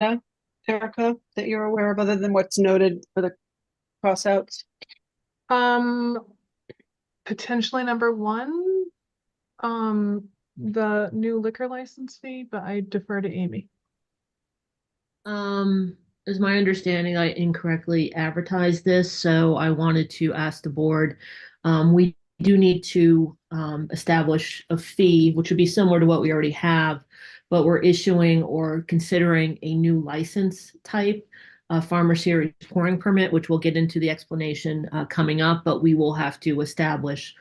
Erica, that you're aware of, other than what's noted for the crossouts? Um, Potentially number one, the new liquor license fee, but I defer to Amy. Um, is my understanding I incorrectly advertised this, so I wanted to ask the board. We do need to establish a fee, which would be similar to what we already have, but we're issuing or considering a new license type, a farmer series pouring permit, which we'll get into the explanation coming up, but we will have to establish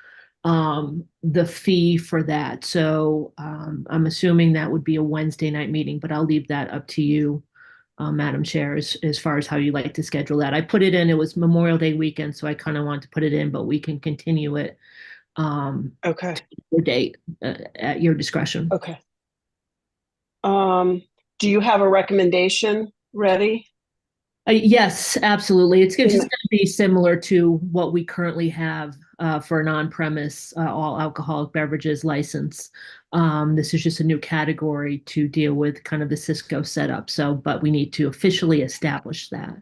the fee for that. So I'm assuming that would be a Wednesday night meeting, but I'll leave that up to you, Madam Chair, as far as how you like to schedule that. I put it in, it was Memorial Day weekend, so I kind of want to put it in, but we can continue it Okay, the date at your discretion. okay. Do you have a recommendation ready? Yes, absolutely. It's just going to be similar to what we currently have for an on-premise all alcoholic beverages license. This is just a new category to deal with kind of the Cisco setup. So, but we need to officially establish that.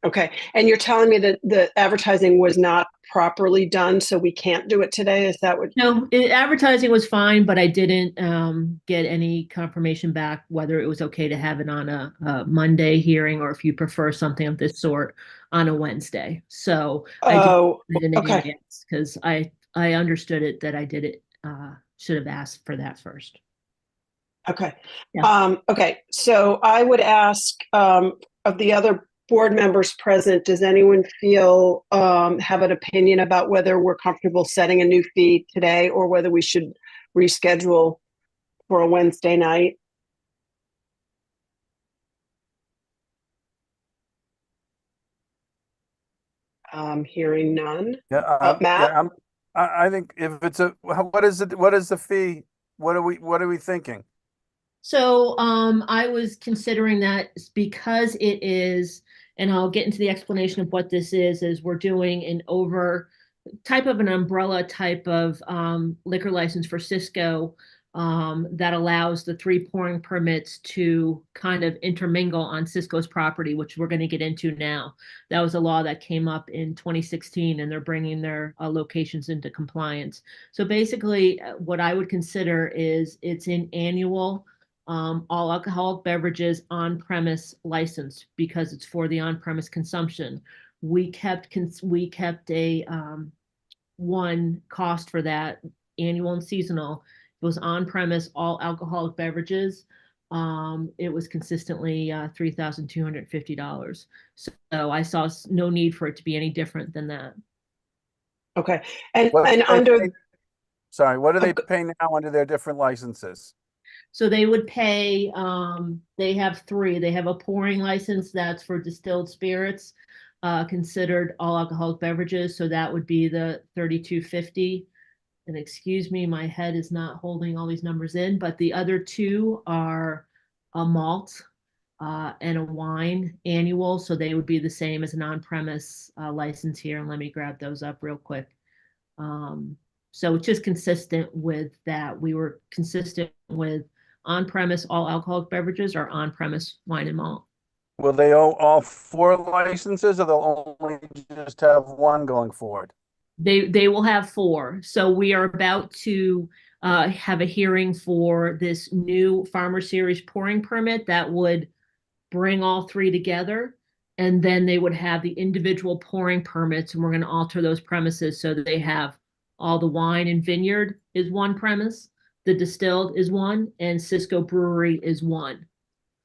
Okay, and you're telling me that the advertising was not properly done, so we can't do it today? Is that what? No, advertising was fine, but I didn't get any confirmation back whether it was okay to have it on a Monday hearing or if you prefer something of this sort on a Wednesday. So Oh, okay. because I understood it that I did it should have asked for that first. Okay. Yeah. Okay, so I would ask of the other board members present, does anyone feel have an opinion about whether we're comfortable setting a new fee today or whether we should reschedule for a Wednesday night? Hearing none. Yeah, Matt? yeah, I think if it's what is it? What is the fee? What are we thinking? So I was considering that because it is, and I'll get into the explanation of what this is we're doing an over type of an umbrella type of liquor license for Cisco that allows the three pouring permits to kind of intermingle on Cisco's property, which we're going to get into now. That was a law that came up in 2016, and they're bringing their locations into compliance. So basically, what I would consider is it's an annual all alcoholic beverages on-premise license because it's for the on-premise consumption. We kept a one cost for that, annual and seasonal. It was on-premise all alcoholic beverages. It was consistently $3,250. So I saw no need for it to be any different than that. Okay. What And do they under pay- Sorry, what do they pay now under their different licenses? So they would pay, they have three. They have a pouring license that's for distilled spirits, considered all alcoholic beverages. So that would be the 3250. And excuse me, my head is not holding all these numbers in, but the other two are a malt and a wine annual. So they would be the same as an on-premise license here. And let me grab those up real quick. So it's just consistent with that. We were consistent with on-premise all alcoholic beverages or on-premise wine and malt. Will they owe all four licenses, or they'll only just have one going forward? They will have four. So we are about to have a hearing for this new Farmer Series pouring permit that would bring all three together. And then they would have the individual pouring permits, and we're going to alter those premises so that they have all the wine and vineyard is one premise, the distilled is one, and Cisco Brewery is one.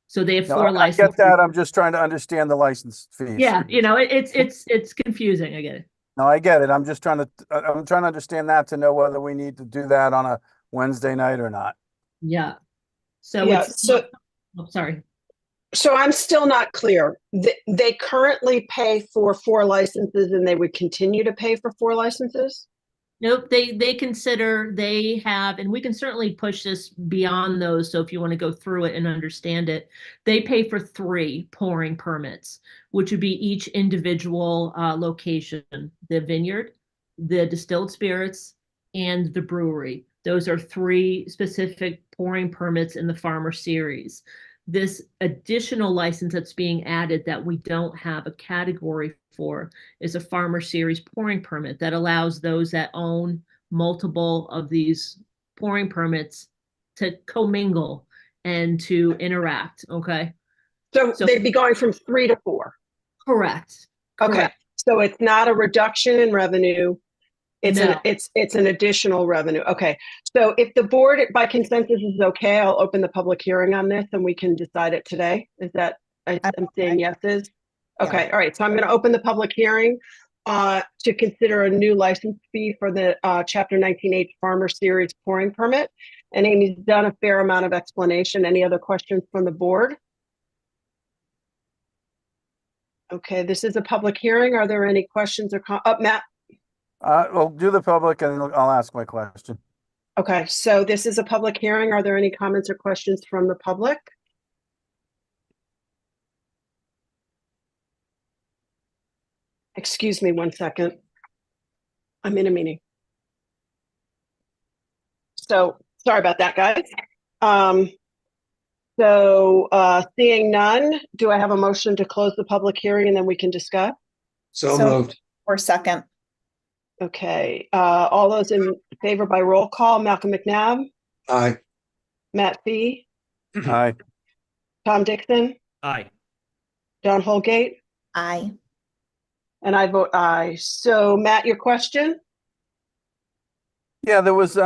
So they have four licenses. I get that. I'm just trying to understand the license fees. Yeah, it's confusing. I get it. No, I get it. I'm trying to understand that to know whether we need to do that on a Wednesday night or not. Yeah. So yeah, sorry. So I'm still not clear. They currently pay for four licenses and they would continue to pay for four licenses? Nope, they consider they have, and we can certainly push this beyond those. So if you want to go through it and understand it, they pay for three pouring permits, which would be each individual location, the vineyard, the distilled spirits, and the brewery. Those are three specific pouring permits in the Farmer series. This additional license that's being added that we don't have a category for is a farmer series pouring permit that allows those that own multiple of these pouring permits to commingle and to interact. Okay. So So- they'd be going from 3 to 4. Correct. Okay. Correct. So it's not a reduction in revenue. It's No. it's an additional revenue. Okay. So if the board by consensus is okay, I'll open the public hearing on this and we can decide it today. Is that, I'm saying yeses? Okay. All right. So I'm going to open the public hearing to consider a new license fee for the Chapter 19H Farmer Series pouring permit. And Amy's done a fair amount of explanation. Any other questions from the board? Okay, this is a public hearing. Are there any questions or Matt? Well, do the public and I'll ask my question. Okay, so this is a public hearing. Are there any comments or questions from the public? Excuse me 1 second. I'm in a meeting. So sorry about that, guys. Seeing none, do I have a motion to close the public hearing and then we can discuss? So moved. Or second. Okay, all those in favor by roll call, Malcolm McNabb, Aye. Matt Fee, Aye. Tom Dixon, Aye. John Holgate, Aye. and I vote aye. So Matt, your question? Yeah, there was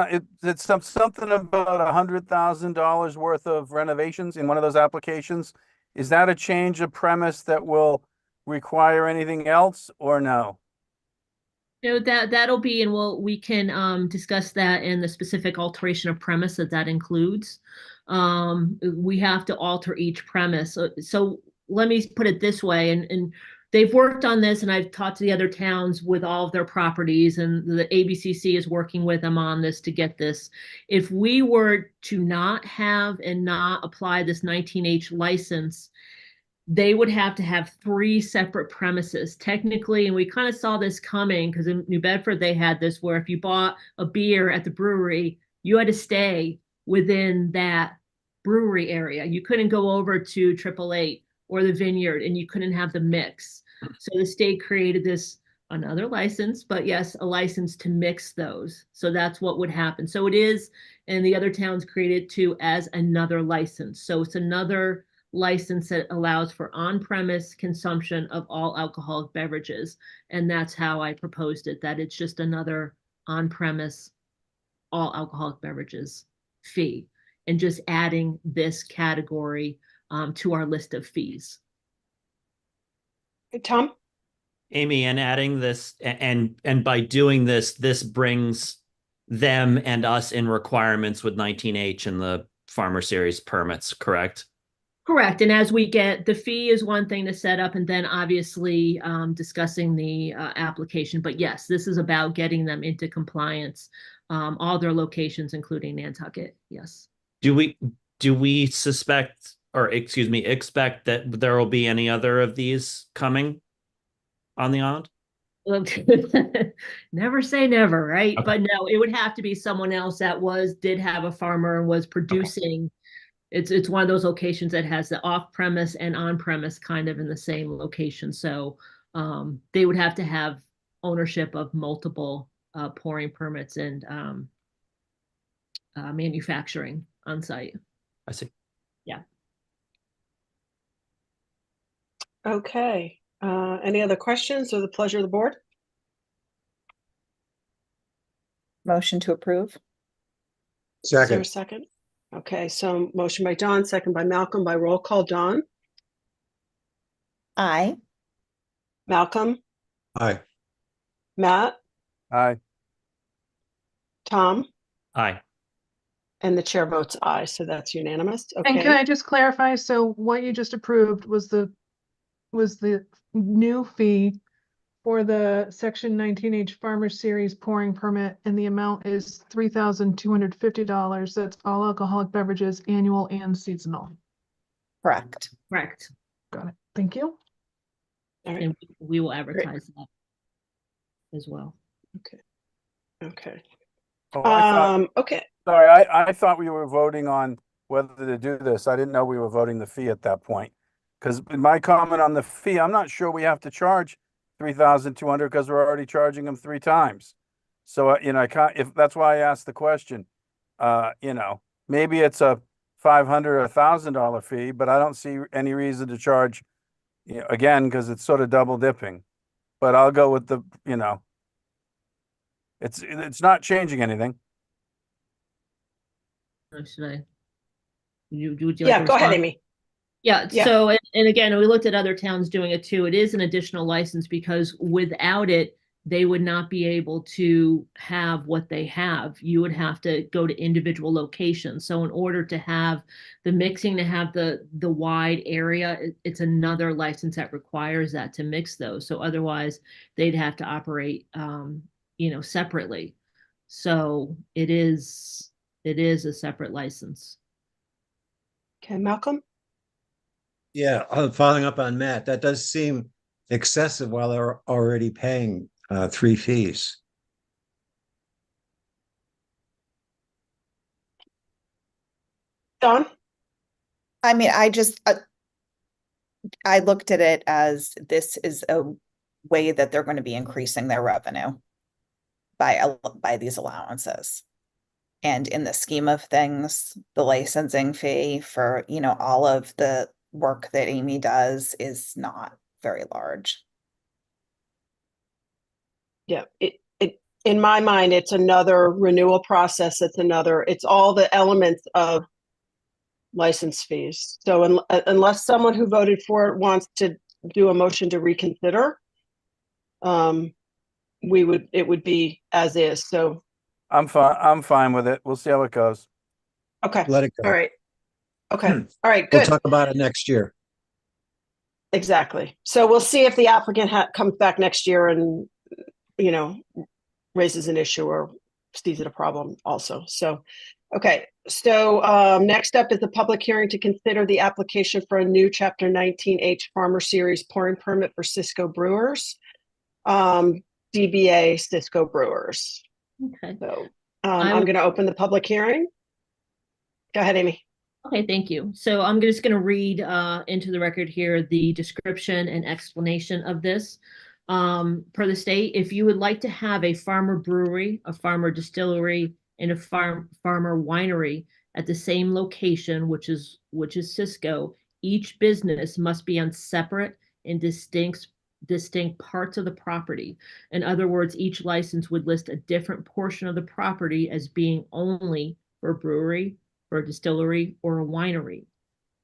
it's something about $100,000 worth of renovations in one of those applications. Is that a change of premise that will require anything else or no? No, that'll be, and we can discuss that in the specific alteration of premise that includes. We have to alter each premise. So let me put it this way, and they've worked on this, and I've talked to the other towns with all of their properties, and the ABCC is working with them on this to get this. If we were to not have and not apply this 19H license, they would have to have 3 separate premises technically. And we kind of saw this coming because in New Bedford, they had this where if you bought a beer at the brewery, you had to stay within that brewery area. You couldn't go over to 888 or the Vineyard and you couldn't have the mix. So the state created this, another license, but yes, a license to mix those. So that's what would happen. So it is, and the other towns created too as another license. So it's another license that allows for on-premise consumption of all alcoholic beverages. And that's how I proposed it, that it's just another on-premise all alcoholic beverages fee and just adding this category to our list of fees. Hey, Tom? Amy, and adding this and by doing this, this brings them and us in requirements with 19H and the Farmer Series permits, correct? Correct. And as we get, the fee is one thing to set up and then obviously discussing the application. But yes, this is about getting them into compliance, all their locations, including Nantucket. Yes. Do we suspect, or excuse me, expect that there will be any other of these coming on the island? Never say never, right? Okay. But no, it would have to be someone else that did have a farmer and was producing. Okay. It's one of those locations that has the off-premise and on-premise kind of in the same location. So they would have to have ownership of multiple pouring permits and manufacturing on site. I see. Yeah. Okay. Any other questions or the pleasure of the board? Motion to approve. Is there a Second. second? Okay, so motion by John, second by Malcolm, by roll call. John? Aye. Malcolm? Aye. Matt? Aye. Tom? Aye. And the chair votes aye, so that's unanimous. And can Okay. I just clarify? So what you just approved was the new fee for the Section 19H Farmer Series pouring permit, and the amount is $3,250. That's all alcoholic beverages, annual and seasonal. Correct. Correct. Got it. Thank you. All right. And we will advertise that as well. Okay. Oh, I thought, Okay. sorry, I thought we were voting on whether to do this. I didn't know we were voting the fee at that point. Because my comment on the fee, I'm not sure we have to charge 3,200 because we're already charging them 3 times. So, you know, I can't, if that's why I asked the question, you know, maybe it's a $500 or $1,000 fee, but I don't see any reason to charge, you know, again, because it's sort of double dipping. But I'll go with the, you know, it's not changing anything. Or should I? Would you like Yeah, to go ahead, respond? Amy. Yeah, Yeah. so, and again, we looked at other towns doing it too. It is an additional license because without it, they would not be able to have what they have. You would have to go to individual locations. So in order to have the mixing, to have the wide area, it's another license that requires that to mix those. So otherwise, they'd have to operate, you know, separately. So it is a separate license. Okay, Malcolm? Yeah, following up on Matt, that does seem excessive while they're already paying 3 fees. Don? I mean, I looked at it as this is a way that they're going to be increasing their revenue by these allowances. And in the scheme of things, the licensing fee for, you know, all of the work that Amy does is not very large. Yeah, in my mind, it's another renewal process. It's all the elements of license fees. So unless someone who voted for it wants to do a motion to reconsider, it would be as is. So, I'm fine with it. We'll see how it goes. okay. Let it go. All right. Okay. All right, We'll good. talk about it next year. Exactly. So we'll see if the applicant comes back next year and, you know, raises an issue or sees it a problem also. So, okay. So next up is the public hearing to consider the application for a new Chapter 19H Farmer Series pouring permit for Cisco Brewers, DBA Cisco Brewers. Okay. So I I'm would- going to open the public hearing. Go ahead, Amy. Okay, thank you. So I'm just going to read into the record here the description and explanation of this. Per the state, if you would like to have a farmer brewery, a farmer distillery, and a farmer winery at the same location, which is Cisco, each business must be on separate and distinct parts of the property. In other words, each license would list a different portion of the property as being only for a brewery, for a distillery, or a winery.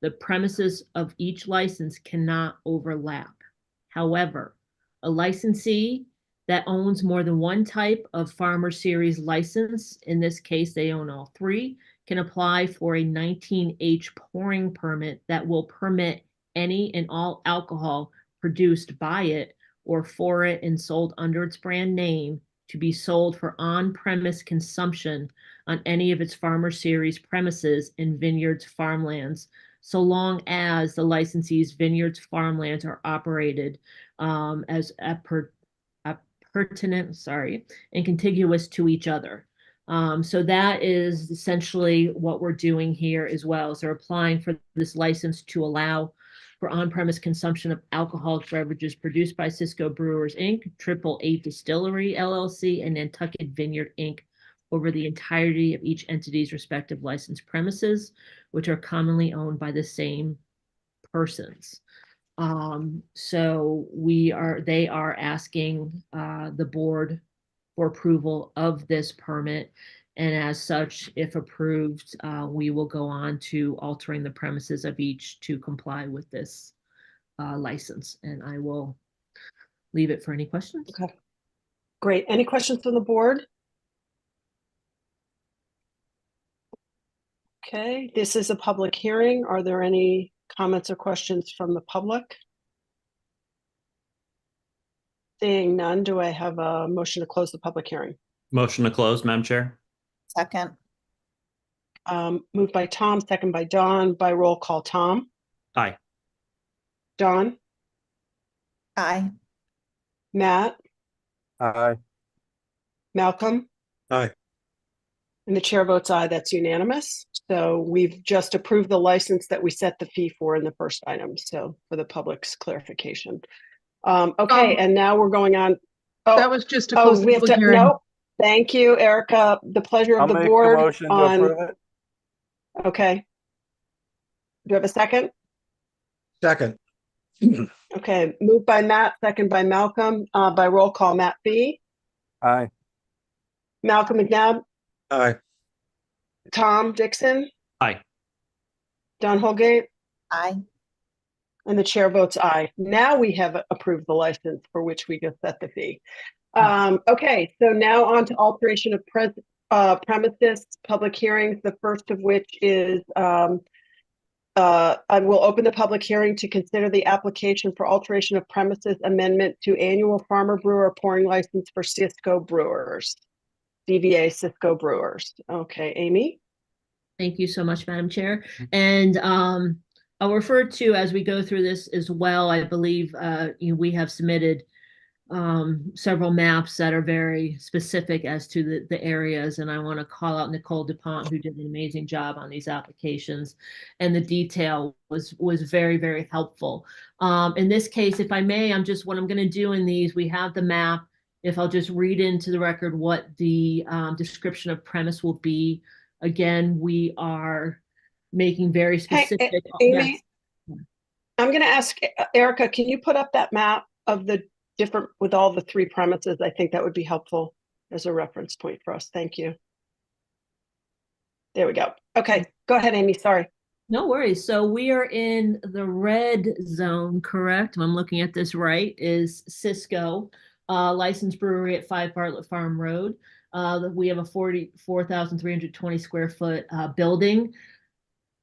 The premises of each license cannot overlap. However, a licensee that owns more than one type of farmer series license, in this case they own all 3, can apply for a 19H pouring permit that will permit any and all alcohol produced by it or for it and sold under its brand name to be sold for on-premise consumption on any of its farmer series premises in Vineyard's farmlands, so long as the licensee's Vineyard's farmlands are operated as pertinent, and contiguous to each other. So that is essentially what we're doing here as well. So they're applying for this license to allow for on-premise consumption of alcoholic beverages produced by Cisco Brewers, Inc., 888 Distillery, LLC, and Nantucket Vineyard, Inc., over the entirety of each entity's respective licensed premises, which are commonly owned by the same persons. So they are asking the board for approval of this permit. And as such, if approved, we will go on to altering the premises of each to comply with this license. And I will leave it for any questions. Okay. Great. Any questions from the board? Okay, this is a public hearing. Are there any comments or questions from the public? Seeing none, do I have a motion to close the public hearing? Motion to close, Madam Chair. Second. Moved by Tom, second by Don, by roll call. Tom? Aye. Don? Aye. Matt? Aye. Malcolm? Aye. And the chair votes aye. That's unanimous. So we've just approved the license that we set the fee for in the first item. So for the public's clarification. Okay, and now we're going on. That was just to close the we have public to, hearing. nope. Thank you, Erica. The pleasure of I'll the make the board motion to on, approve it. okay. Do you have a second? Second. Okay, moved by Matt, second by Malcolm, by roll call, Matt B, Aye. Malcolm McNabb, Aye. Tom Dixon, Aye. Don Holgate, Aye. and the chair votes aye. Now we have approved the license for which we just set the fee. Okay, so now on to alteration of premises, public hearings, the first of which is I will open the public hearing to consider the application for alteration of premises amendment to annual Farmer-Brewer pouring license for Cisco Brewers, DBA Cisco Brewers. Okay, Amy? Thank you so much, Madam Chair. And I'll refer to, as we go through this as well, I believe we have submitted several maps that are very specific as to the areas, and I want to call out Nicole DuPont, who did an amazing job on these applications, and the detail was very, very helpful. In this case, if I may, what I'm going to do in these, we have the map. If I'll just read into the record what the description of premise will be. Again, we are making very specific. Hey, Amy, yes. I'm going to ask Erica, can you put up that map of the different, with all the three premises? I think that would be helpful as a reference point for us. Thank you. There we go. Okay, go ahead, Amy. Sorry. No worries. So we are in the red zone, correct? I'm looking at this right, is Cisco, licensed brewery at 5 Bartlett Farm Road. We have a 44,320 square foot building,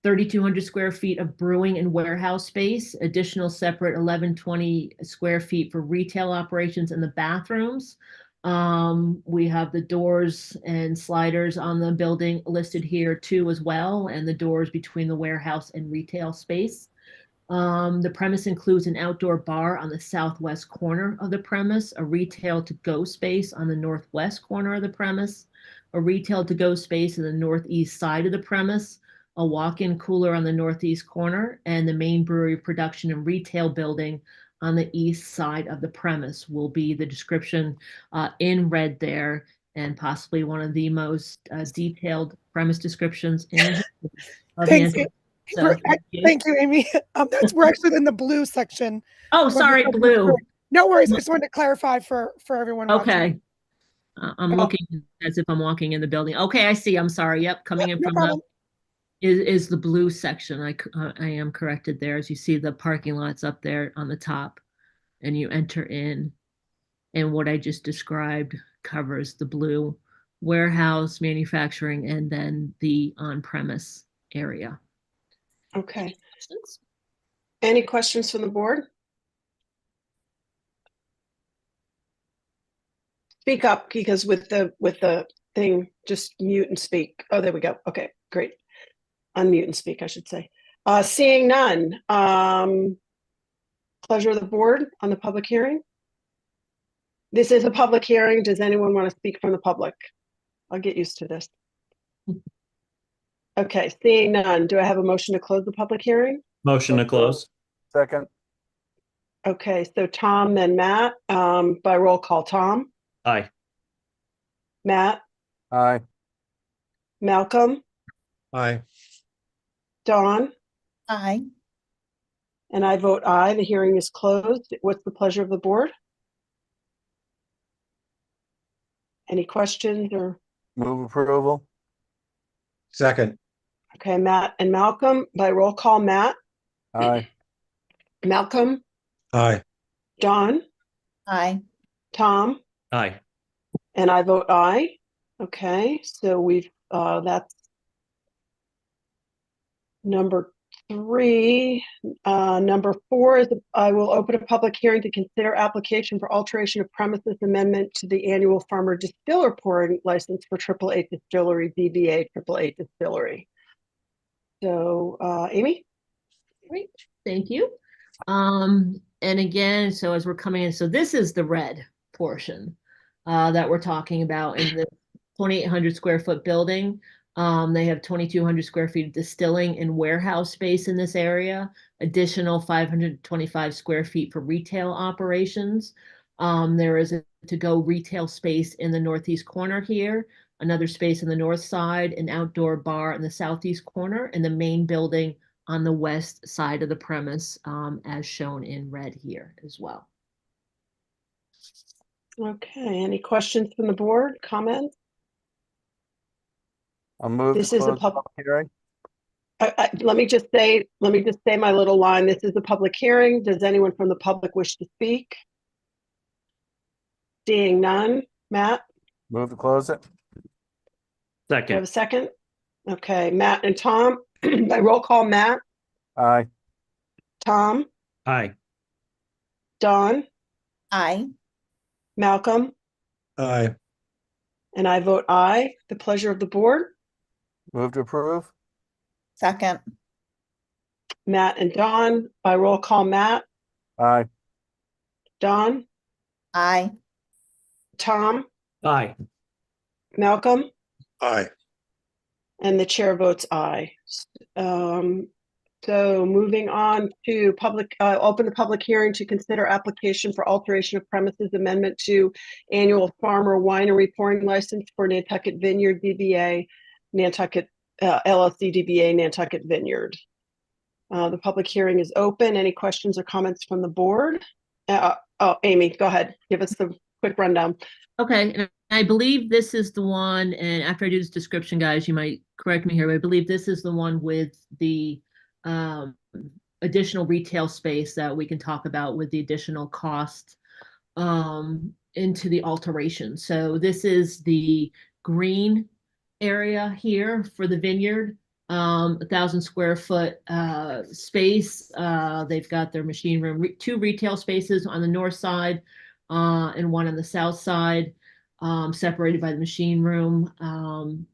3,200 square feet of brewing and warehouse space, additional separate 1,120 square feet for retail operations in the bathrooms. We have the doors and sliders on the building listed here too as well, and the doors between the warehouse and retail space. The premise includes an outdoor bar on the southwest corner of the premise, a retail to-go space on the northwest corner of the premise, a retail to-go space in the northeast side of the premise, a walk-in cooler on the northeast corner, and the main brewery production and retail building on the east side of the premise will be the description in red there, and possibly one of the most detailed premise descriptions in Thanks. So, thank you, Amy. We're actually in the blue section. Oh, sorry, blue. No worries. I just wanted to clarify for everyone watching. Okay. I'm looking as if I'm walking in the building. Okay, I see. I'm sorry. Yep, coming in No from problem. is the blue section. I am corrected there. As you see, the parking lot's up there on the top, and you enter in, and what I just described covers the blue warehouse, manufacturing, and then the on-premise area. Okay. Any questions from the board? Speak up, because with the thing, just mute and speak. Oh, there we go. Okay, great. Unmute and speak, I should say. Seeing none. Pleasure of the board on the public hearing. This is a public hearing. Does anyone want to speak from the public? I'll get used to this. Okay, seeing none. Do I have a motion to close the public hearing? Motion to close. Second. Okay, so Tom, then Matt, by roll call. Tom, Aye. Matt, Aye. Malcolm, Aye. Dawn, Aye. and I vote aye. The hearing is closed. What's the pleasure of the board? Any questions or? Move approval. Second. Okay, Matt and Malcolm, by roll call. Matt, Aye. Malcolm, Aye. Dawn, Aye. Tom, Aye. and I vote aye. Okay, so we've, that's number 3. Number 4 is I will open a public hearing to consider application for alteration of premises amendment to the annual Farmer-Distiller pouring license for AAA Distillery, DBA AAA Distillery. So, Amy? Great, thank you. And again, so as we're coming in, so this is the red portion that we're talking about in the 2,800 square foot building. They have 2,200 square feet of distilling and warehouse space in this area, additional 525 square feet for retail operations. There is a to-go retail space in the northeast corner here, another space on the north side, an outdoor bar in the southeast corner, and the main building on the west side of the premise, as shown in red here as well. Okay, any questions from the board, comments? I'll move This to is a close the pub- public hearing. Let me just say my little line. This is a public hearing. Does anyone from the public wish to speak? Seeing none. Matt, Move to close it. do I have a Second. second? Okay, Matt and Tom, by roll call, Matt, Aye. Tom, Aye. Don, Aye. Malcolm, Aye. and I vote aye. The pleasure of the board. Move to approve. Second. Matt and Don, by roll call, Matt, Aye. Don, Aye. Tom, Aye. Malcolm, Aye. and the chair votes aye. So moving on to open the public hearing to consider application for alteration of premises amendment to annual Farmer-Winery pouring license for Nantucket Vineyard DBA, Nantucket LLC DBA Nantucket Vineyard. The public hearing is open. Any questions or comments from the board? Amy, go ahead. Give us the quick rundown. Okay, and I believe this is the one, and after I do this description, guys, you might correct me here, but I believe this is the one with the additional retail space that we can talk about with the additional cost into the alteration. So this is the green area here for the vineyard, 1,000 square foot space. They've got their machine room, 2 retail spaces on the north side and 1 on the south side, separated by the machine room.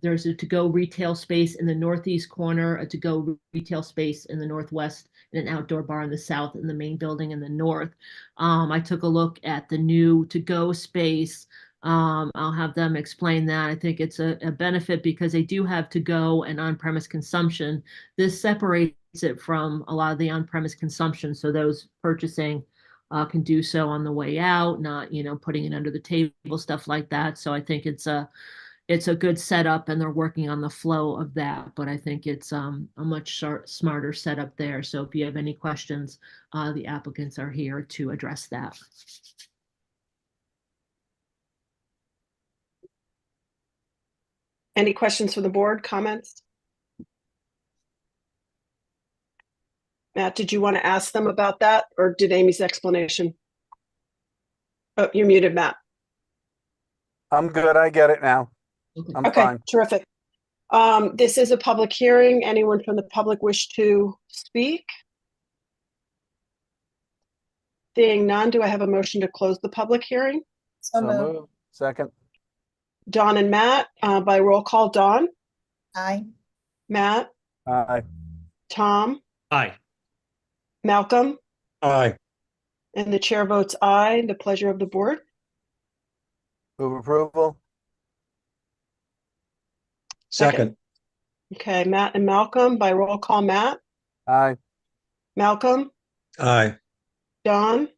There's a to-go retail space in the northeast corner, a to-go retail space in the northwest, and an outdoor bar in the south, and the main building in the north. I took a look at the new to-go space. I'll have them explain that. I think it's a benefit because they do have to-go and on-premise consumption. This separates it from a lot of the on-premise consumption, so those purchasing can do so on the way out, not, putting it under the table, stuff like that. So I think it's a good setup, and they're working on the flow of that. But I think it's a much smarter setup there. So if you have any questions, the applicants are here to address that. Any questions from the board, comments? Matt, did you want to ask them about that, or did Amy's explanation? Oh, you're muted, Matt. I'm good. I get it now. I'm Okay, fine. terrific. This is a public hearing. Anyone from the public wish to speak? Seeing none, do I have a motion to close the public hearing? So moved. Move. Second. Don and Matt, by roll call, Don, Aye. Matt, Aye. Tom, Aye. Malcolm, Aye. and the chair votes aye. The pleasure of the board. Move approval. Second. Okay, Matt and Malcolm, by roll call, Matt, Aye. Malcolm, Aye. Don,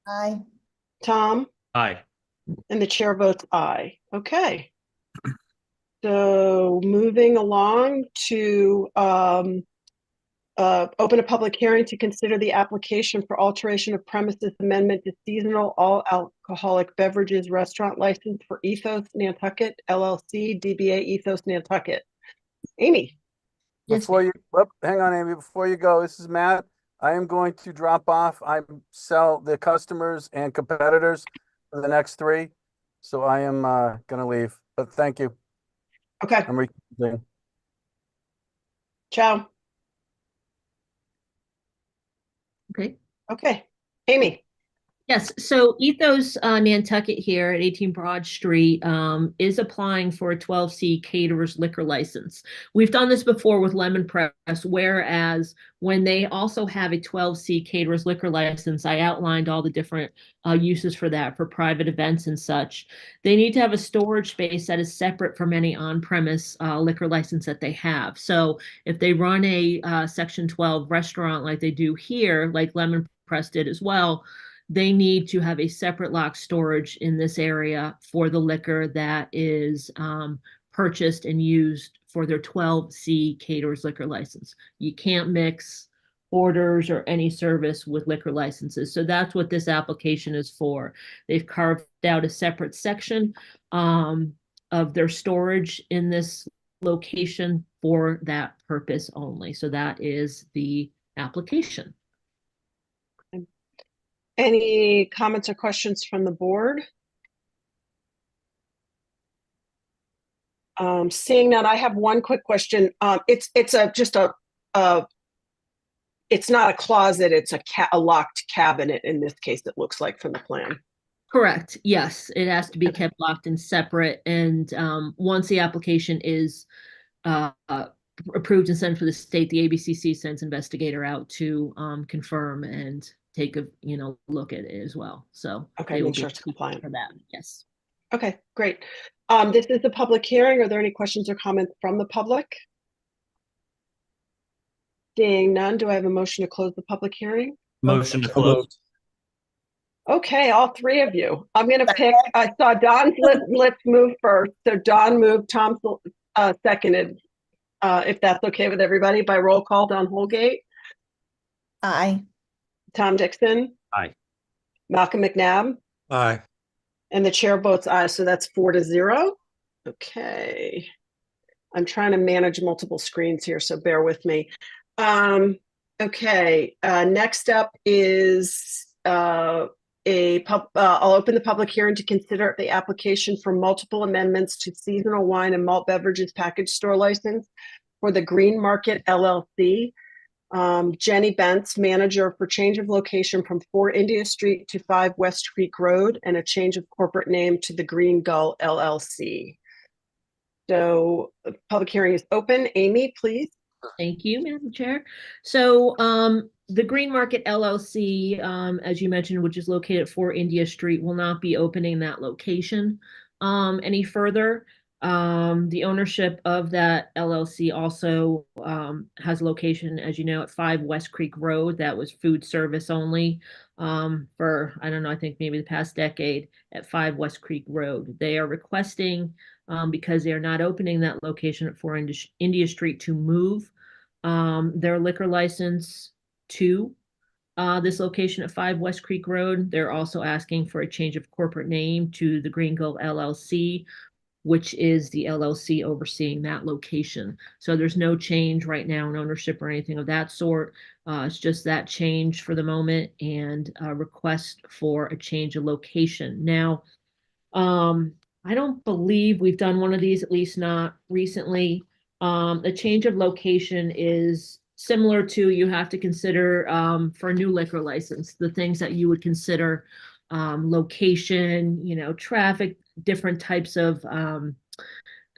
Aye. Tom, Aye. and the chair votes aye. Okay. So moving along to open a public hearing to consider the application for alteration of premises amendment to seasonal all alcoholic beverages restaurant license for Ethos Nantucket LLC DBA Ethos Nantucket. Amy. Yes, Hang on, Amy, before you go, this is Matt. I am going to drop off. I sell the customers and competitors for the next 3. So I am gonna leave, but thank you. Okay, I'm recording. ciao. Okay. Okay, Amy. Yes, so Ethos Nantucket here at 18 Broad Street is applying for a 12C caterer's liquor license. We've done this before with Lemon Press, whereas when they also have a 12C caterer's liquor license, I outlined all the different uses for that for private events and such. They need to have a storage space that is separate from any on-premise liquor license that they have. So if they run a Section 12 restaurant like they do here, like Lemon Press did as well, they need to have a separate locked storage in this area for the liquor that is purchased and used for their 12C caterer's liquor license. You can't mix orders or any service with liquor licenses. So that's what this application is for. They've carved out a separate section of their storage in this location for that purpose only. So that is the application. Any comments or questions from the board? Seeing none, I have one quick question. It's not a closet, it's a locked cabinet in this case, it looks like from the plan. Correct. Yes, it has to be kept locked and separate. And once the application is approved and sent for the state, the ABCC sends investigator out to confirm and take a look at it as well. So okay, make sure it's compliant for that. Yes. Okay, great. This is the public hearing. Are there any questions or comments from the public? Seeing none, do I have a motion to close the public hearing? Motion to close. Okay, all three of you. I'm going to pick. I saw Don's. Let's move first. So Don moved. Tom seconded. If that's okay with everybody, by roll call. Don Holgate. Aye. Tom Dixon. Aye. Malcolm McNabb. Aye. And the chair votes aye. So that's 4-0. Okay. I'm trying to manage multiple screens here, so bear with me. Okay. Next up is I'll open the public hearing to consider the application for multiple amendments to seasonal wine and malt beverages package store license for the Green Market LLC. Jenny Bence, manager, for change of location from 4 India Street to 5 West Creek Road and a change of corporate name to the Green Gull LLC. So the public hearing is open. Amy, please. Thank you, Madam Chair. So the Green Market LLC, as you mentioned, which is located at 4 India Street, will not be opening that location any further. The ownership of that LLC also has a location, as you know, at 5 West Creek Road. That was food service only for, I don't know, I think maybe the past decade at 5 West Creek Road. They are requesting, because they are not opening that location at 4 India Street, to move their liquor license to this location at 5 West Creek Road. They're also asking for a change of corporate name to the Green Gull LLC, which is the LLC overseeing that location. So there's no change right now in ownership or anything of that sort. It's just that change for the moment and a request for a change of location. Now, I don't believe we've done one of these, at least not recently. The change of location is similar to, you have to consider for a new liquor license, the things that you would consider location, traffic, different types of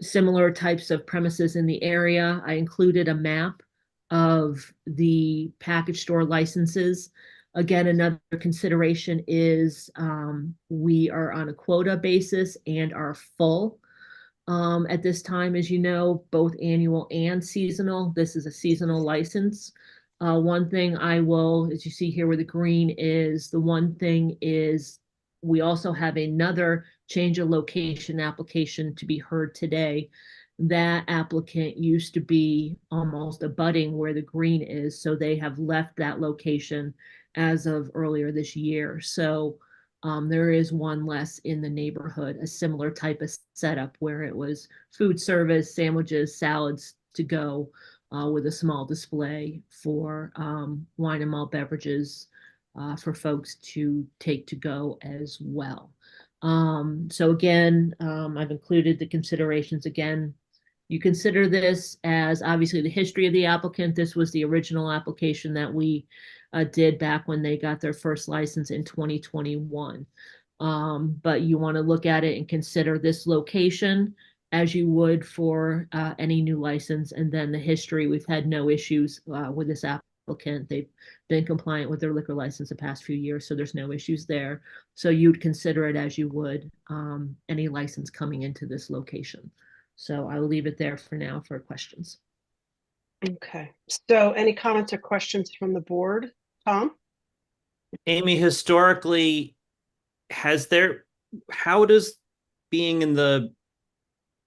similar types of premises in the area. I included a map of the package store licenses. Again, another consideration is we are on a quota basis and are full at this time, as you know, both annual and seasonal. This is a seasonal license. One thing I will, as you see here where the green is, the one thing is we also have another change of location application to be heard today. That applicant used to be almost abutting where the green is, so they have left that location as of earlier this year. So there is one less in the neighborhood, a similar type of setup where it was food service, sandwiches, salads to go with a small display for wine and malt beverages for folks to take to go as well. So again, I've included the considerations again you consider this as obviously the history of the applicant. This was the original application that we did back when they got their first license in 2021. But you want to look at it and consider this location as you would for any new license. And then the history, we've had no issues with this applicant. They've been compliant with their liquor license the past few years, so there's no issues there. So you'd consider it as you would any license coming into this location. So I will leave it there for now for questions. Okay, so any comments or questions from the board? Tom? Amy, historically, how does being in the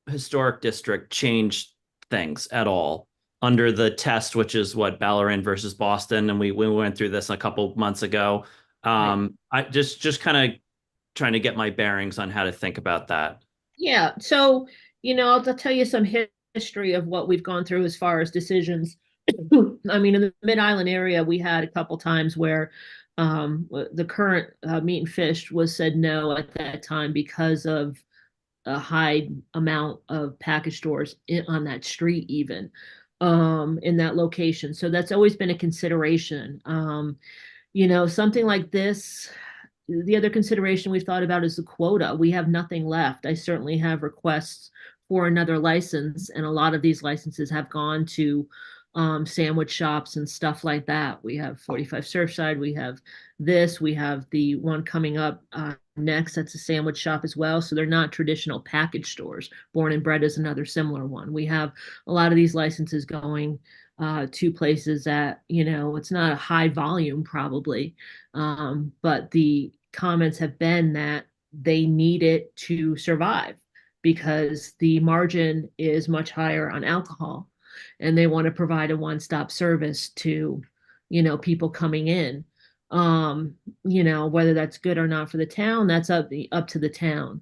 historic district change things at all under the test, which is what Bellarmine versus Boston, and we went through this a couple months ago. I just kind of trying to get my bearings on how to think about that. Yeah, so I'll tell you some history of what we've gone through as far as decisions. I mean, in the Mid-Island area, we had a couple times where the current Meat and Fish was said no at that time because of a high amount of package stores on that street even in that location. So that's always been a consideration. Something like this, the other consideration we've thought about is the quota. We have nothing left. I certainly have requests for another license, and a lot of these licenses have gone to sandwich shops and stuff like that. We have 45 Surfside, we have this, we have the one coming up next, that's a sandwich shop as well. So they're not traditional package stores. Born and Bred is another similar one. We have a lot of these licenses going to places that, it's not a high volume probably, but the comments have been that they need it to survive because the margin is much higher on alcohol, and they want to provide a one-stop service to, people coming in. Whether that's good or not for the town, that's up to the town.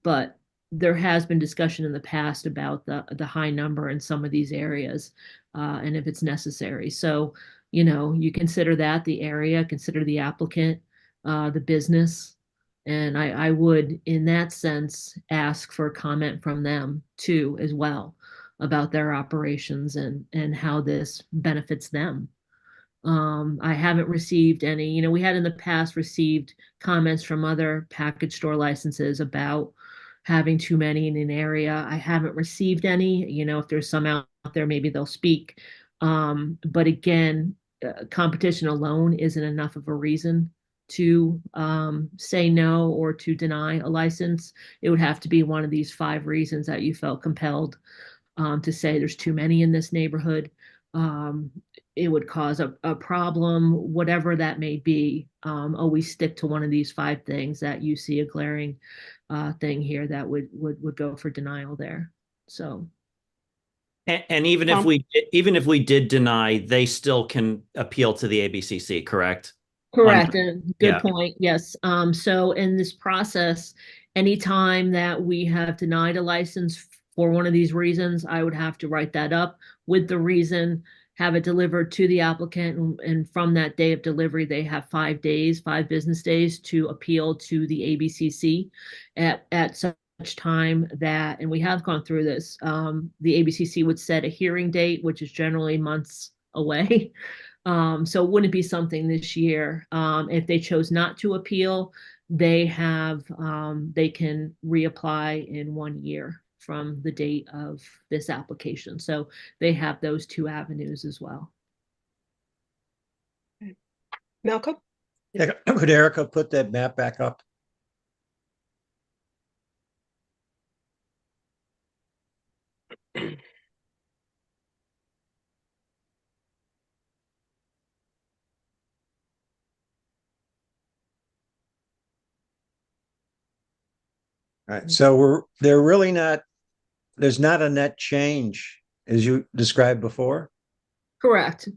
But there has been discussion in the past about the high number in some of these areas, and if it's necessary. So, you consider that, the area, consider the applicant, the business. And I would, in that sense, ask for a comment from them too, as well, about their operations and how this benefits them. I haven't received any, we had in the past received comments from other package store licenses about having too many in an area. I haven't received any, if there's some out there, maybe they'll speak. But again, competition alone isn't enough of a reason to say no or to deny a license. It would have to be one of these 5 reasons that you felt compelled to say there's too many in this neighborhood. It would cause a problem, whatever that may be. Always stick to one of these 5 things that you see a glaring thing here that would go for denial there. So. And even if we did deny, they still can appeal to the ABCC, correct? Correct. Good point. Yes. So in this process, anytime that we have denied a license for one of these reasons, I would have to write that up with the reason, have it delivered to the applicant, and from that day of delivery, they have 5 business days to appeal to the ABCC at such time that, and we have gone through this, the ABCC would set a hearing date, which is generally months away. So it wouldn't be something this year. If they chose not to appeal, they can reapply in 1 year from the date of this application. So they have those 2 avenues as well. Malcolm? Yeah, could Erica put that map back up? All right, so there's not a net change as you described before? Correct.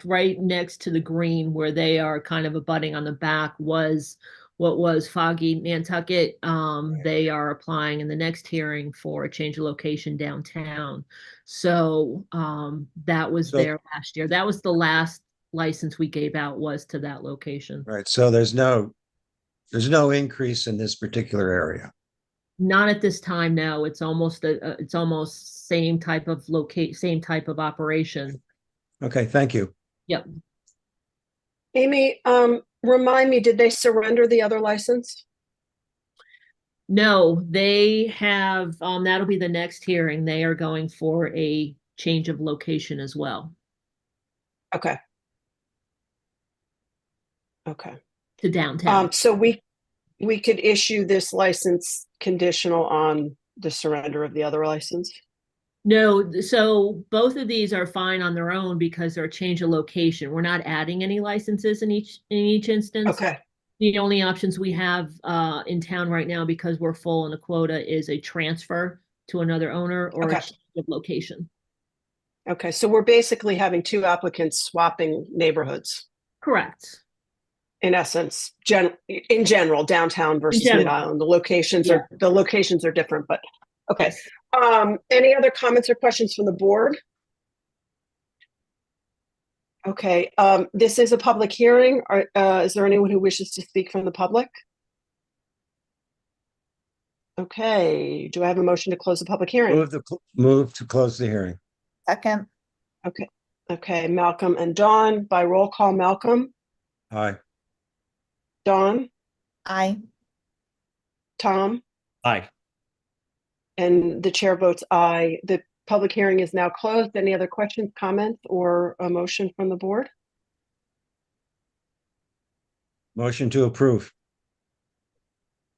Right next to the green where they are kind of abutting on the back was what was Foggy, Nantucket. They are applying in the next hearing for a change of location downtown. So that was there last year. That was the last license we gave out, was to that location. Right, so there's no There's no increase in this particular area. Not at this time, no. It's almost same type of same type of operation. Okay, thank you. Yep. Amy, remind me, did they surrender the other license? No, they have, that'll be the next hearing. They are going for a change of location as well Okay. Okay. to downtown. So we could issue this license conditional on the surrender of the other license? No, so both of these are fine on their own because they're a change of location. We're not adding any licenses in each instance. Okay. The only options we have in town right now, because we're full in a quota, is a transfer to another owner or a Okay. change of location. Okay, so we're basically having two applicants swapping neighborhoods, Correct. in essence, in general, downtown versus general. Mid-Island. The locations Yeah. are different, but okay. Yes. Any other comments or questions from the board? Okay, this is a public hearing. Is there anyone who wishes to speak from the public? Okay, do I have a motion to close the public hearing? Move to close the hearing. Second, Okay, Malcolm and Dawn, by roll call, Malcolm, Aye. Dawn, aye. Tom, Aye. and the chair votes aye. The public hearing is now closed. Any other questions, comments, or a motion from the board? Motion to approve.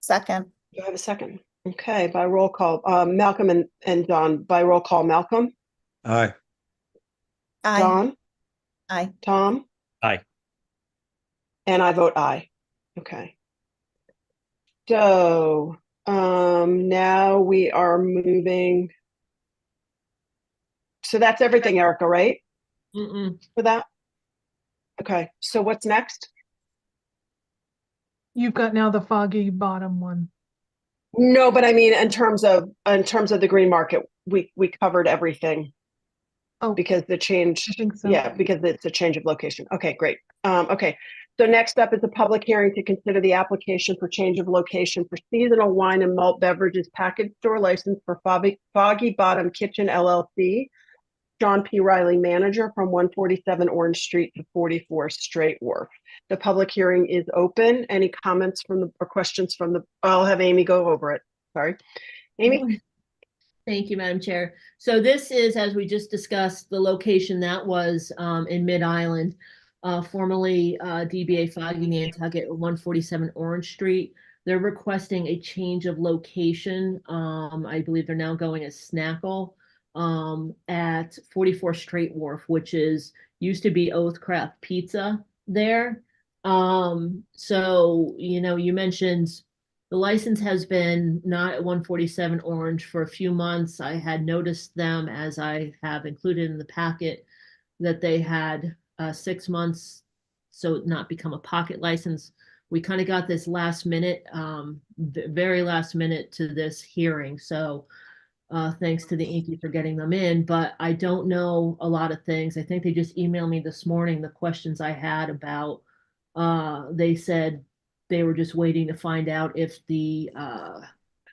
Second, Do I have a second? Okay, by roll call, Malcolm and Dawn, by roll call, Malcolm, Aye. aye. Dawn, Aye. Tom? Aye. And I vote aye. Okay. So, now we are moving. So that's everything, Erica, right? Mm-mm. For that? Okay, so what's next? You've got now the Foggy bottom one. No, but I mean, in terms of the green market, we covered everything Oh, because the change, I think so. yeah, because it's a change of location. Okay, great. Okay, so next up is a public hearing to consider the application for change of location for seasonal wine and malt beverages package store license for Foggy Bottom Kitchen LLC. John P. Riley, manager, from 147 Orange Street to 44 Straight Wharf. The public hearing is open. Any comments or questions from I'll have Amy go over it. Sorry. Amy? Thank you, Madam Chair. So this is, as we just discussed, the location that was in Mid-Island, formerly DBA Foggy Nantucket, 147 Orange Street. They're requesting a change of location. I believe they're now going as Snackle at 44 Straight Wharf, which used to be Oath Craft Pizza there. So, you mentioned the license has been not at 147 Orange for a few months. I had noticed them, as I have included in the packet, that they had 6 months, so it not become a pocket license. We kind of got this last minute, very last minute to this hearing. So thanks to the Inky for getting them in, but I don't know a lot of things. I think they just emailed me this morning the questions I had about, they said they were just waiting to find out if the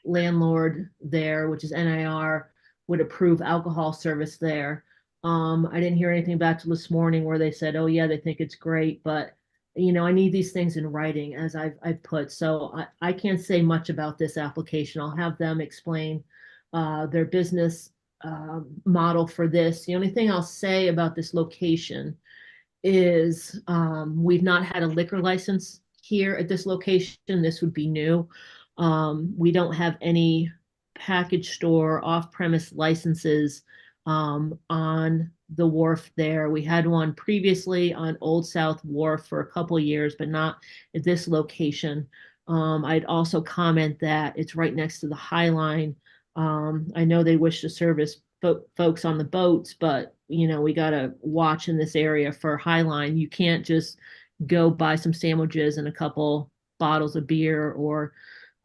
landlord there, which is NIR, would approve alcohol service there. I didn't hear anything back till this morning where they said, oh yeah, they think it's great, but I need these things in writing, as I've put. So I can't say much about this application. I'll have them explain their business model for this. The only thing I'll say about this location is we've not had a liquor license here at this location. This would be new. We don't have any package store off-premise licenses on the wharf there. We had one previously on Old South Wharf for a couple of years, but not at this location. I'd also comment that it's right next to the High Line. I know they wish to service folks on the boats, but we got to watch in this area for High Line. You can't just go buy some sandwiches and a couple bottles of beer or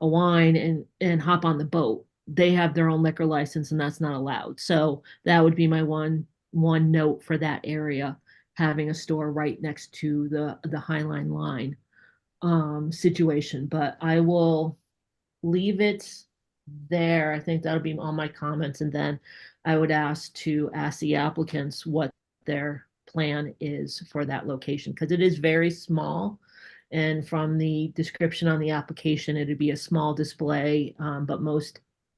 a wine and hop on the boat. They have their own liquor license and that's not allowed. So that would be my one note for that area, having a store right next to the High Line situation. But I will leave it there. I think that'll be all my comments, and then I would ask the applicants what their plan is for that location, because it is very small. And from the description on the application, it'd be a small display, but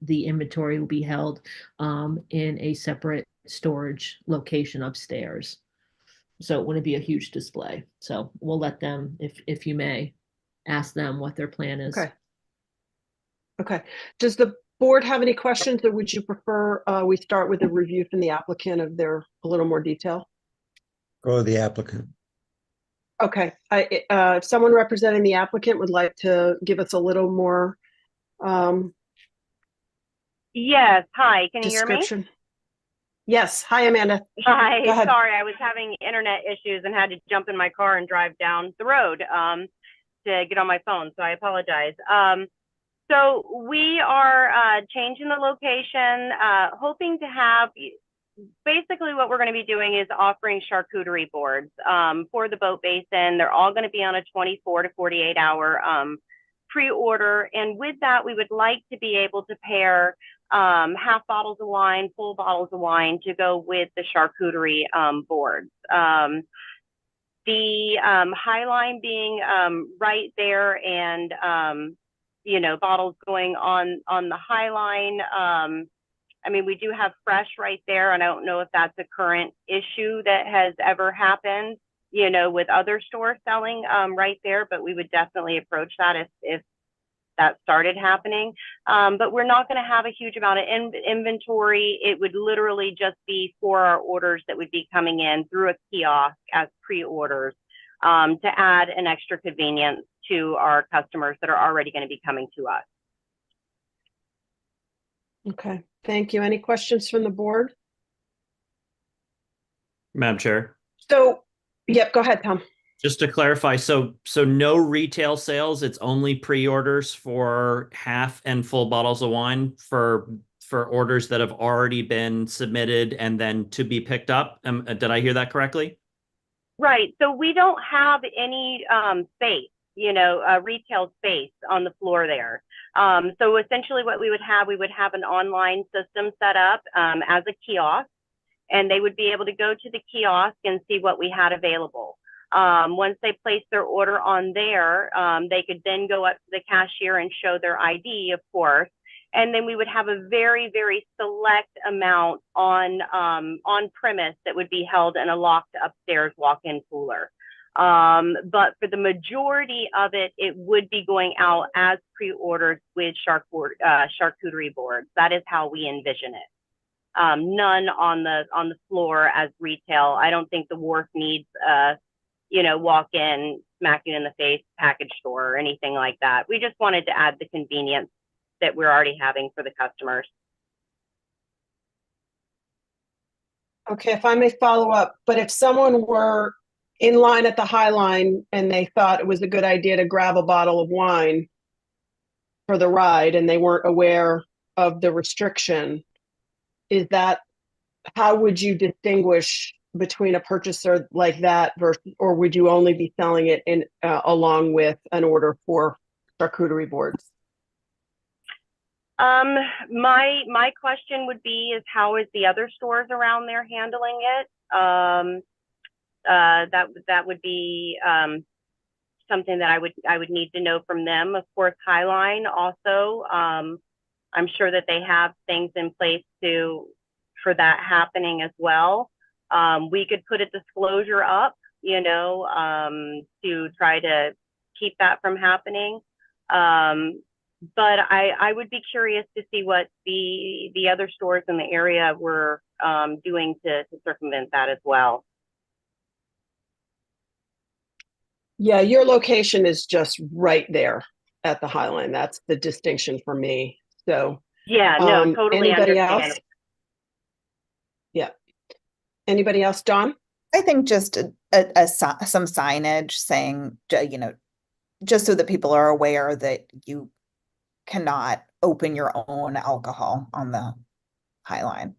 the inventory will be held in a separate storage location upstairs. So it wouldn't be a huge display. So we'll let them, if you may, ask them what their plan is. Okay. Okay. Does the board have any questions, or would you prefer we start with a review from the applicant of their a little more detail? Go to the applicant. Okay. If someone representing the applicant would like to give us a little more Yes. Hi. Can you hear me? description. Yes. Hi, Amanda. Hi. Go ahead. Sorry, I was having internet issues and had to jump in my car and drive down the road to get on my phone. So I apologize. So we are changing the location, hoping to have, basically what we're going to be doing is offering charcuterie boards for the boat basin. They're all going to be on a 24 to 48 hour pre-order. And with that, we would like to be able to pair half bottles of wine, full bottles of wine to go with the charcuterie boards. The high line being right there, and you know, bottles going on the high line. I mean, we do have fresh right there, and I don't know if that's a current issue that has ever happened, you know, with other stores selling right there, but we would definitely approach that if that started happening. But we're not going to have a huge amount of inventory. It would literally just be for our orders that would be coming in through a kiosk as pre-orders to add an extra convenience to our customers that are already going to be coming to us. Okay. Thank you. Any questions from the board? Madam Chair, So, yep, go ahead, Tom. just to clarify, so no retail sales, it's only pre-orders for half and full bottles of wine for orders that have already been submitted and then to be picked up. Did I hear that correctly? Right. So we don't have any space, you know, retail space on the floor there. So essentially what we would have an online system set up as a kiosk, and they would be able to go to the kiosk and see what we had available. Once they place their order on there, they could then go up to the cashier and show their ID, of course. And then we would have a very, very select amount on premise that would be held in a locked upstairs walk-in cooler. But for the majority of it, it would be going out as pre-orders with charcuterie boards. That is how we envision it. None on the floor as retail. I don't think the Wharf needs you know, walk in, smack you in the face package store or anything like that. We just wanted to add the convenience that we're already having for the customers. Okay, if I may follow up, but if someone were in line at the High Line and they thought it was a good idea to grab a bottle of wine for the ride and they weren't aware of the restriction, how would you distinguish between a purchaser like that versus, or would you only be selling it in along with an order for charcuterie boards? My question would be is how is the other stores around there handling it? That would be something that I would need to know from them. Of course, Highline also, I'm sure that they have things in place for that happening as well. We could put a disclosure up, you know, to try to keep that from happening. But I would be curious to see what the other stores in the area were doing to circumvent that as well. Yeah, your location is just right there at the High Line. That's the distinction for me. So yeah, no, totally anybody understand. else? Yeah. Anybody else, Dawn? I think just some signage saying, you know, just so that people are aware that you cannot open your own alcohol on the High Line.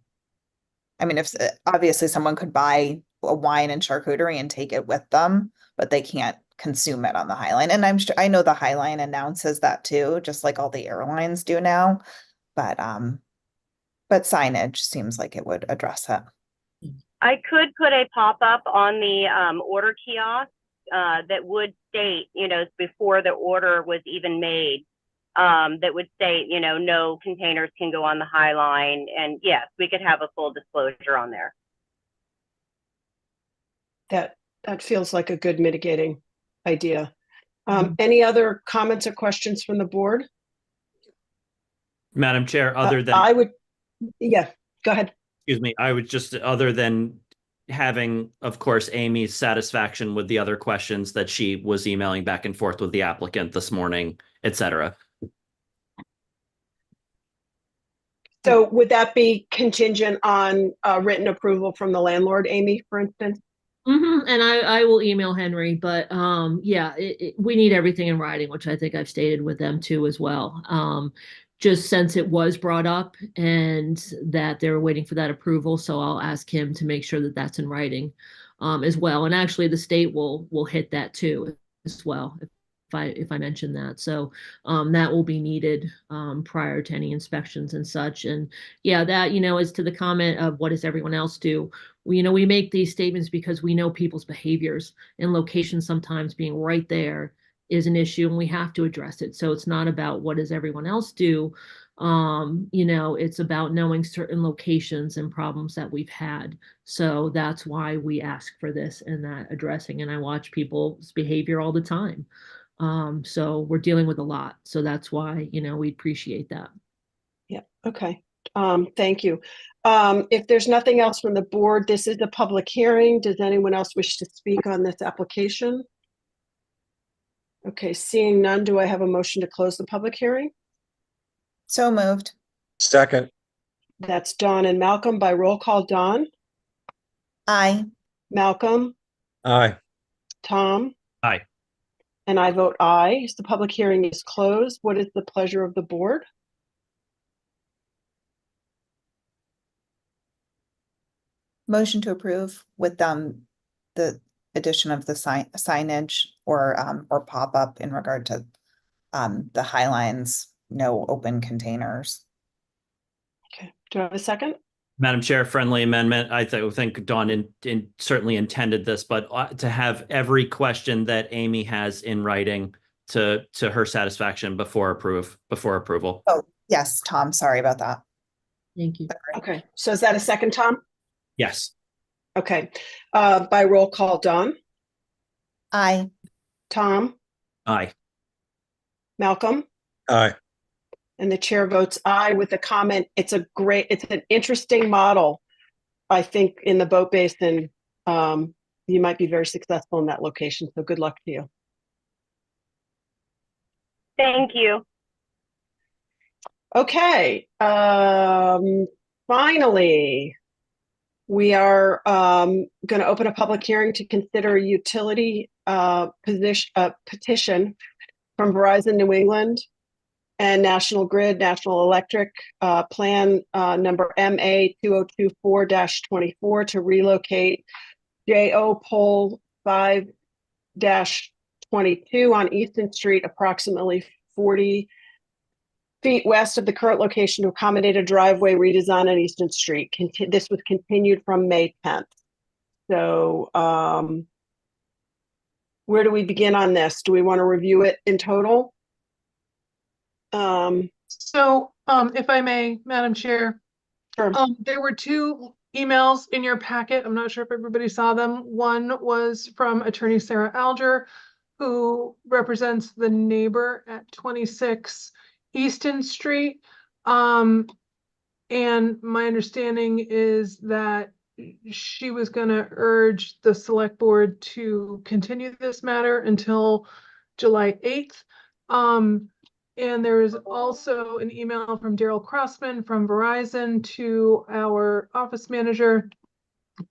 I mean, if obviously someone could buy a wine and charcuterie and take it with them, but they can't consume it on the High Line. And I know the High Line announces that too, just like all the airlines do now. but signage seems like it would address it. I could put a pop-up on the order kiosk that would state, before the order was even made, that would state, no containers can go on the High Line. And yes, we could have a full disclosure on there. That feels like a good mitigating idea. Any other comments or questions from the board? Madam Chair, other than go ahead. excuse me, I would just, other than having, of course, Amy's satisfaction with the other questions that she was emailing back and forth with the applicant this morning, et cetera. So would that be contingent on written approval from the landlord, Amy, for instance? And I will email Henry, but yeah, we need everything in writing, which I think I've stated with them too as well. Just since it was brought up and that they were waiting for that approval, so I'll ask him to make sure that that's in writing as well. And actually, the state will hit that too as well if I mention that. So that will be needed prior to any inspections and such. And yeah, that, as to the comment of what does everyone else do? We make these statements because we know people's behaviors, and locations sometimes being right there is an issue, and we have to address it. So it's not about what does everyone else do. It's about knowing certain locations and problems that we've had. So that's why we ask for this and that addressing. And I watch people's behavior all the time. So we're dealing with a lot. So that's why, we appreciate that. Yeah. Okay. Thank you. If there's nothing else from the board, this is a public hearing. Does anyone else wish to speak on this application? Okay, seeing none, do I have a motion to close the public hearing? So moved. Second. That's Dawn and Malcolm by roll call. Dawn? Aye. Malcolm? Aye. Tom? Aye. And I vote aye. So the public hearing is closed. What is the pleasure of the board? Motion to approve with the addition of the signage or pop-up in regard to the High Lines, no open containers. Okay, do I have a second? Madam Chair, friendly amendment. I think Dawn certainly intended this, but to have every question that Amy has in writing to her satisfaction before approval. Oh, yes, Tom, sorry about that. Thank you. Okay, so is that a second, Tom? Yes. Okay, by roll call. Dawn? Aye. Tom? Aye. Malcolm? Aye. And the chair votes aye with the comment. It's an interesting model. I think in the boat basin, you might be very successful in that location. So good luck to you. Thank you. Okay. Finally, we are going to open a public hearing to consider a utility petition from Verizon New England and National Grid, National Electric, plan number MA 2024-24 to relocate JO pole 5-22 on Easton Street, approximately 40 feet west of the current location to accommodate a driveway redesign on Easton Street. This was continued from May 10th. So where do we begin on this? Do we want to review it in total? If I may, Madam Chair, Sure. there were two emails in your packet. I'm not sure if everybody saw them. One was from Attorney Sarah Alger, who represents the neighbor at 26 Easton Street. And my understanding is that she was going to urge the select board to continue this matter until July 8th. And there is also an email from Daryl Crossman from Verizon to our office manager,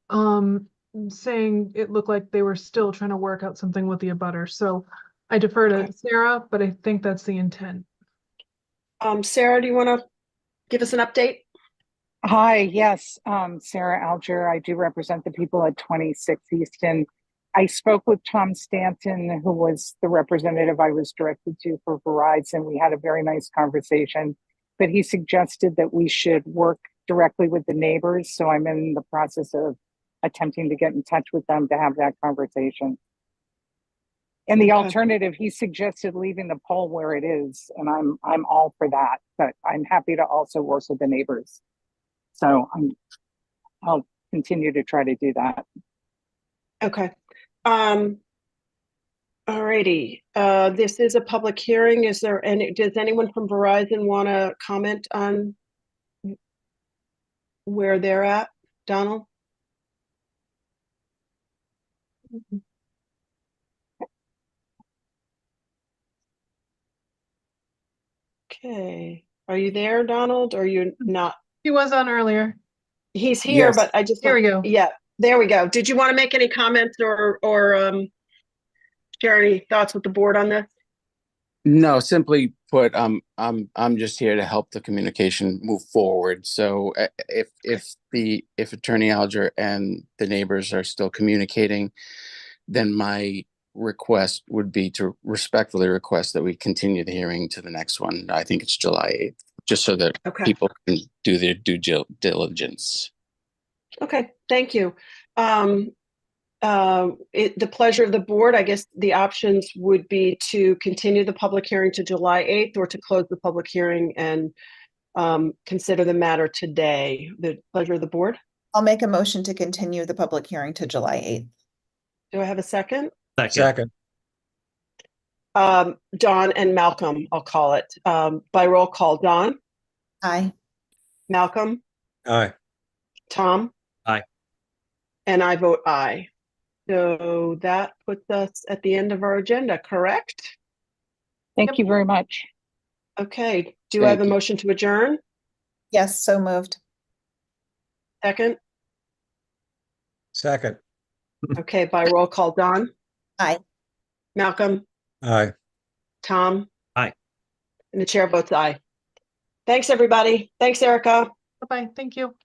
saying it looked like they were still trying to work out something with the abutter. So I defer to Sarah, but I think that's the intent. Sarah, do you want to give us an update? Hi, yes, Sarah Alger. I do represent the people at 26 Easton. I spoke with Tom Stanton, who was the representative I was directed to for Verizon. We had a very nice conversation. but he suggested that we should work directly with the neighbors. So I'm in the process of attempting to get in touch with them to have that conversation. And the Okay. alternative, he suggested leaving the pole where it is, and I'm all for that. But I'm happy to also work with the neighbors. So I'll continue to try to do that. Okay. Alrighty. This is a public hearing. Does anyone from Verizon want to comment on where they're at? Donald? Okay. Are you there, Donald? Or are you not? He was on earlier. He's here, Yes. but I just Here we go. Yeah, there we go. Did you want to make any comments or share any thoughts with the board on this? No, simply put, I'm just here to help the communication move forward. So if Attorney Alger and the neighbors are still communicating, then my request would be to respectfully request that we continue the hearing to the next one. I think it's July 8th, just so that Okay. people can do their due diligence. Okay, thank you. The pleasure of the board, I guess the options would be to continue the public hearing to July 8th or to close the public hearing and consider the matter today. The pleasure of the board. I'll make a motion to continue the public hearing to July 8th. Do I have a second? Second. Don and Malcolm, I'll call it. By roll call, Don, Aye. Malcolm, Aye. Tom? Aye. And I vote aye. So that puts us at the end of our agenda, correct? Thank you very much. Okay, do I have a Thank you. motion to adjourn? Yes, so moved. Second? Second. Okay, by roll call, Don? Aye. Malcolm? Aye. Tom? Aye. And the chair votes aye. Thanks, everybody. Thanks, Erica. Bye-bye. Thank you.